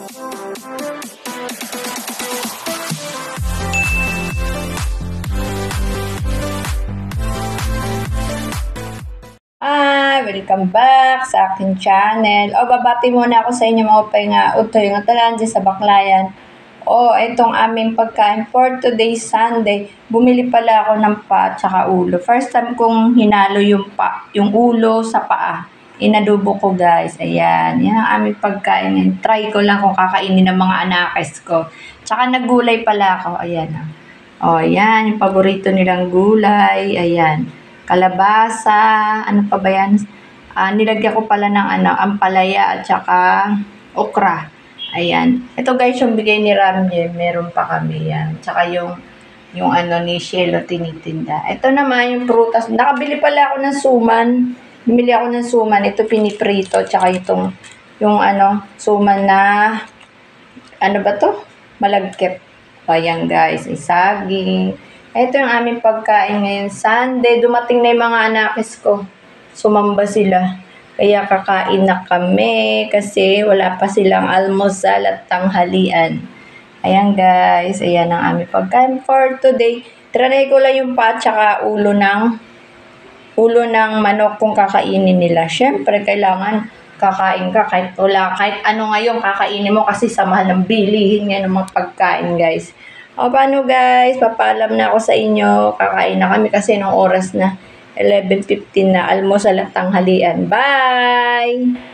Welcome back sa aking channel. Babati muna ako sa inyo mga upay nga utoy nga talan dyan sa Baclayan. Itong aming pagkain for today's Sunday. Bumili pala ako ng pa at saka ulo. First time kong hinalo yung ulo sa paa. Inadubo ko guys. Ayan. Yan ang aming pagkain ngayon. Try ko lang kung kakainin ng mga anakes ko. Tsaka naggulay pala ako. Ayan. Ayan. Yung paborito nilang gulay. Ayan. Kalabasa, ano pa ba yan? Nilagyan ko pala ng ampalaya at saka okra. Ayan. Ito guys, yung bigay ni Ramye, meron pa kami yan. Tsaka yung ni Shelo tinitinda. Ito naman yung prutas. Nakabili pala ako ng suman. Bumili ako ng suman. Ito piniprito. Tsaka yung suman na, ano ba to? Malagkit. Ayan guys, saging. Ito yung aming pagkain ngayon Sunday. Dumating na yung mga anakis ko. Sumamba sila. Kaya kakain na kami kasi wala pa silang almusal at tanghalian. Ayan guys. Ayan ang aming pagkain for today. Trinay ko lang yung pa at saka ulo ng manok kung kakainin nila. Siyempre kailangan kakain ka kahit wala. Kahit ano ngayon kakainin mo kasi sa mahal ng bilihin ngayon ng mga pagkain guys. Paano guys, papaalam na ako sa inyo. Kakain na kami kasi nung oras na 11:15 na almusal at tanghalian. Bye!